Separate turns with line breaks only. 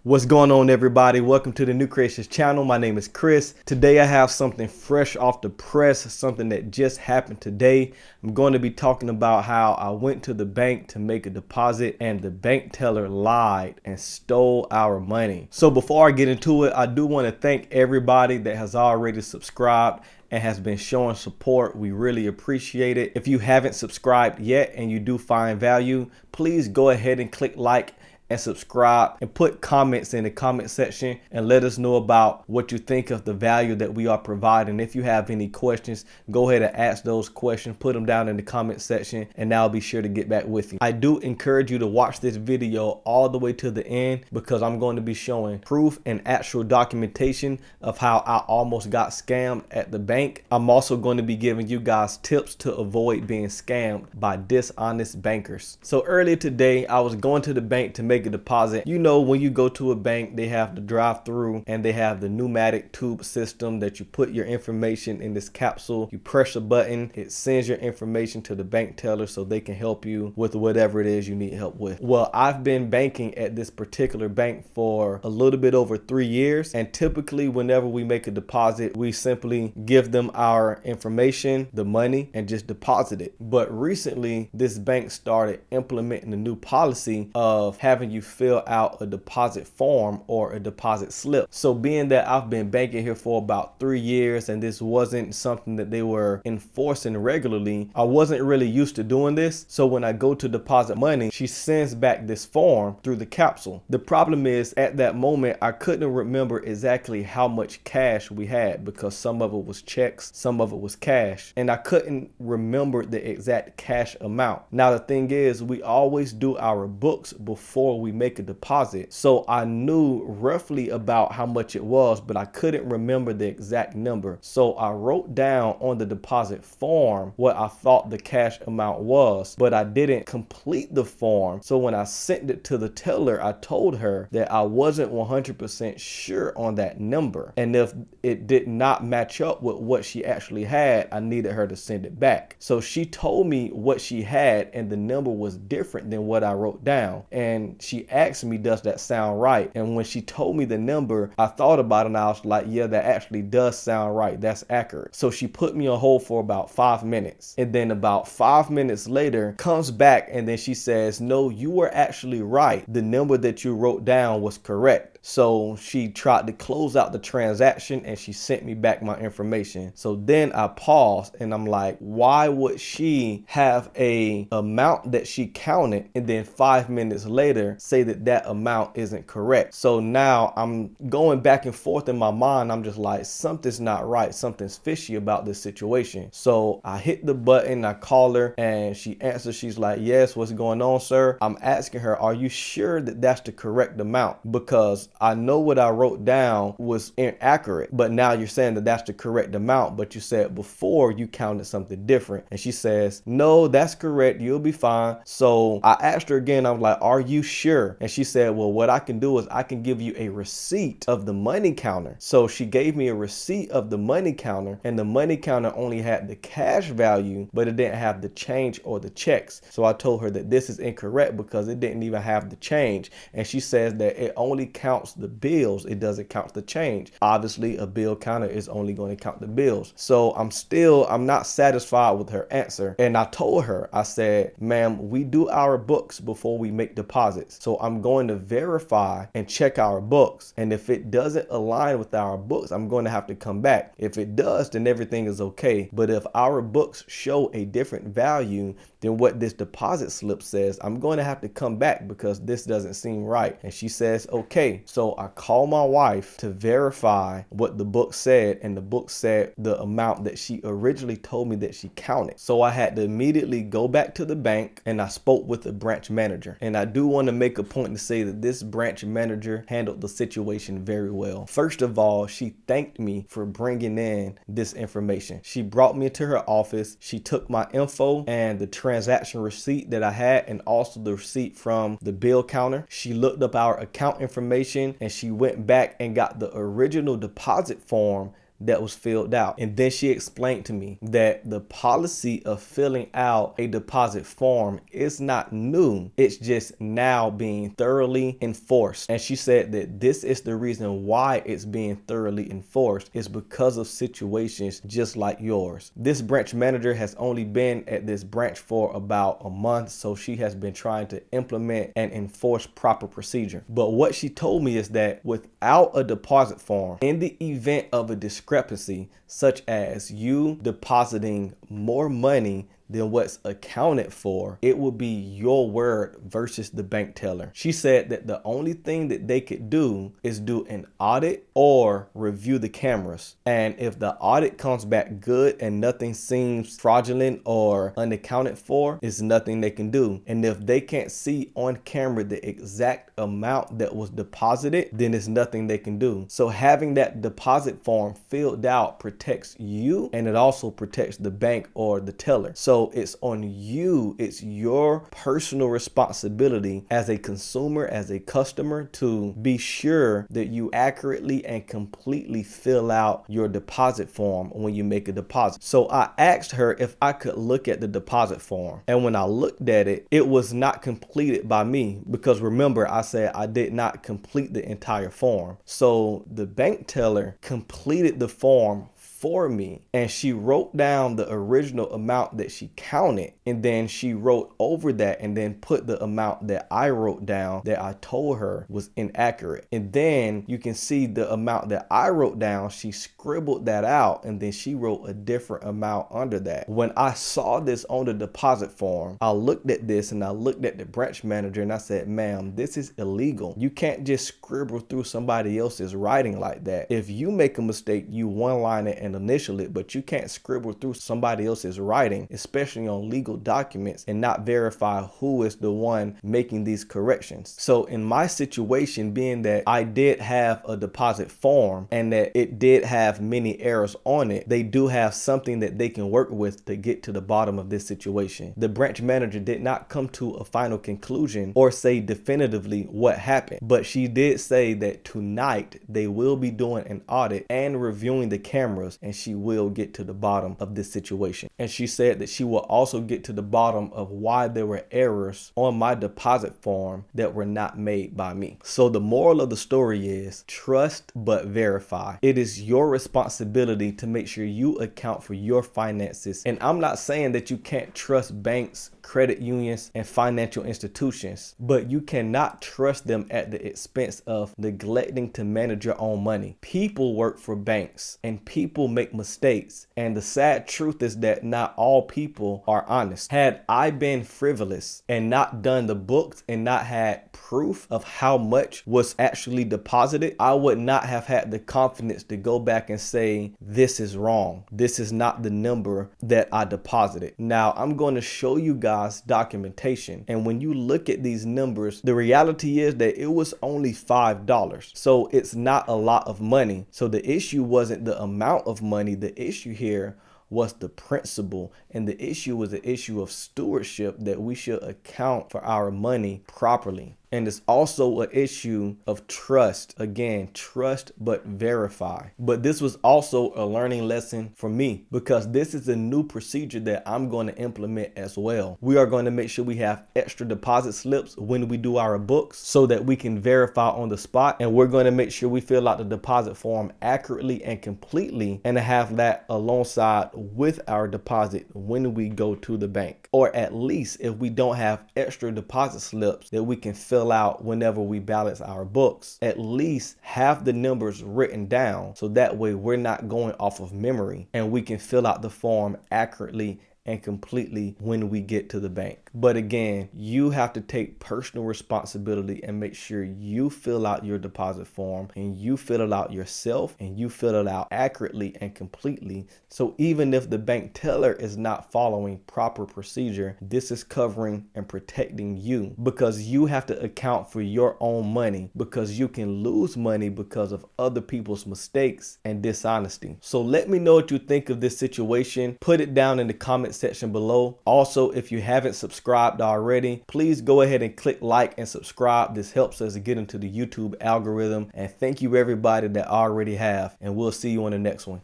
What's going on, everybody? Welcome to the New Creations channel. My name is Chris. Today I have something fresh off the press, something that just happened today. I'm going to be talking about how I went to the bank to make a deposit and the bank teller lied and stole our money. So before I get into it, I do want to thank everybody that has already subscribed and has been showing support. We really appreciate it. If you haven't subscribed yet and you do find value, please go ahead and click like and subscribe and put comments in the comment section and let us know about what you think of the value that we are providing. If you have any questions, go ahead and ask those questions, put them down in the comment section, and I'll be sure to get back with you. I do encourage you to watch this video all the way to the end because I'm going to be showing proof and actual documentation of how I almost got scammed at the bank. I'm also going to be giving you guys tips to avoid being scammed by dishonest bankers. So earlier today, I was going to the bank to make a deposit. You know, when you go to a bank, they have the drive-through and they have the pneumatic tube system that you put your information in this capsule. You press a button, it sends your information to the bank teller so they can help you with whatever it is you need help with. Well, I've been banking at this particular bank for a little bit over 3 years, and typically whenever we make a deposit, we simply give them our information, the money, and just deposit it. But recently, this bank started implementing a new policy of having you fill out a deposit form or a deposit slip. So being that I've been banking here for about 3 years and this wasn't something that they were enforcing regularly, I wasn't really used to doing this. So when I go to deposit money, she sends back this form through the capsule. The problem is at that moment, I couldn't remember exactly how much cash we had because some of it was checks, some of it was cash, and I couldn't remember the exact cash amount. Now the thing is, we always do our books before we make a deposit, so I knew roughly about how much it was, but I couldn't remember the exact number. So I wrote down on the deposit form what I thought the cash amount was, but I didn't complete the form. So when I sent it to the teller, I told her that I wasn't 100% sure on that number, and if it did not match up with what she actually had, I needed her to send it back. So she told me what she had, and the number was different than what I wrote down, and she asked me, does that sound right? And when she told me the number, I thought about it and I was like, yeah, that actually does sound right. That's accurate. So she put me on hold for about 5 minutes, and then about 5 minutes later comes back and then she says, no, you were actually right. The number that you wrote down was correct. So she tried to close out the transaction and she sent me back my information. So then I paused and I'm like, why would she have a amount that she counted and then 5 minutes later say that that amount isn't correct? So now I'm going back and forth in my mind. I'm just like, something's not right. Something's fishy about this situation. So I hit the button, I call her and she answers. She's like, yes, what's going on, sir? I'm asking her, are you sure that that's the correct amount? Because I know what I wrote down was inaccurate, but now you're saying that that's the correct amount, but you said before you counted something different. And she says, no, that's correct. You'll be fine. So I asked her again, I'm like, are you sure? And she said, well, what I can do is I can give you a receipt of the money counter. So she gave me a receipt of the money counter, and the money counter only had the cash value, but it didn't have the change or the checks. So I told her that this is incorrect because it didn't even have the change. And she says that it only counts the bills, it doesn't count the change. Obviously a bill counter is only going to count the bills. So I'm not satisfied with her answer, and I told her, I said, ma'am, we do our books before we make deposits, so I'm going to verify and check our books, and if it doesn't align with our books, I'm going to have to come back. If it does, then everything is okay, but if our books show a different value than what this deposit slip says, I'm going to have to come back because this doesn't seem right. And she says, okay. So I call my wife to verify what the book said, and the book said the amount that she originally told me that she counted. So I had to immediately go back to the bank and I spoke with the branch manager. And I do want to make a point to say that this branch manager handled the situation very well. First of all, she thanked me for bringing in this information. She brought me to her office. She took my info and the transaction receipt that I had, and also the receipt from the bill counter. She looked up our account information and she went back and got the original deposit form that was filled out. And then she explained to me that the policy of filling out a deposit form is not new. It's just now being thoroughly enforced. And she said that this is the reason why it's being thoroughly enforced, is because of situations just like yours. This branch manager has only been at this branch for about a month, so she has been trying to implement and enforce proper procedure. But what she told me is that without a deposit form, in the event of a discrepancy, such as you depositing more money than what's accounted for, it will be your word versus the bank teller. She said that the only thing that they could do is do an audit or review the cameras. And if the audit comes back good and nothing seems fraudulent or unaccounted for, it's nothing they can do. And if they can't see on camera the exact amount that was deposited, then it's nothing they can do. So having that deposit form filled out protects you, and it also protects the bank or the teller. So it's on you. It's your personal responsibility as a consumer, as a customer, to be sure that you accurately and completely fill out your deposit form when you make a deposit. So I asked her if I could look at the deposit form. And when I looked at it, it was not completed by me, because remember, I said I did not complete the entire form. So the bank teller completed the form for me, and she wrote down the original amount that she counted, and then she wrote over that and then put the amount that I wrote down that I told her was inaccurate. And then you can see the amount that I wrote down, she scribbled that out, and then she wrote a different amount under that. When I saw this on the deposit form, I looked at this and I looked at the branch manager and I said, ma'am, this is illegal. You can't just scribble through somebody else's writing like that. If you make a mistake, you one line it and initial it, but you can't scribble through somebody else's writing, especially on legal documents, and not verify who is the one making these corrections. So in my situation, being that I did have a deposit form and that it did have many errors on it, they do have something that they can work with to get to the bottom of this situation. The branch manager did not come to a final conclusion or say definitively what happened, but she did say that tonight they will be doing an audit and reviewing the cameras, and she will get to the bottom of this situation. And she said that she will also get to the bottom of why there were errors on my deposit form that were not made by me. So the moral of the story is trust but verify. It is your responsibility to make sure you account for your finances. And I'm not saying that you can't trust banks, credit unions, and financial institutions, but you cannot trust them at the expense of neglecting to manage your own money. People work for banks and people make mistakes, and the sad truth is that not all people are honest. Had I been frivolous and not done the books and not had proof of how much was actually deposited, I would not have had the confidence to go back and say, this is wrong. This is not the number that I deposited. Now I'm going to show you guys documentation, and when you look at these numbers, the reality is that it was only $5. So it's not a lot of money. So the issue wasn't the amount of money. The issue here was the principle, and the issue was the issue of stewardship, that we should account for our money properly. And it's also an issue of trust. Again, trust but verify. But this was also a learning lesson for me, because this is a new procedure that I'm going to implement as well. We are going to make sure we have extra deposit slips when we do our books so that we can verify on the spot. And we're going to make sure we fill out the deposit form accurately and completely, and to have that alongside with our deposit when we go to the bank. Or at least if we don't have extra deposit slips that we can fill out whenever we balance our books, at least have the numbers written down, so that way we're not going off of memory and we can fill out the form accurately and completely when we get to the bank. But again, you have to take personal responsibility and make sure you fill out your deposit form, and you fill it out yourself, and you fill it out accurately and completely. So even if the bank teller is not following proper procedure, this is covering and protecting you, because you have to account for your own money, because you can lose money because of other people's mistakes and dishonesty. So let me know what you think of this situation. Put it down in the comments section below. Also, if you haven't subscribed already, please go ahead and click like and subscribe. This helps us to get into the YouTube algorithm. And thank you everybody that already have, and we'll see you on the next one.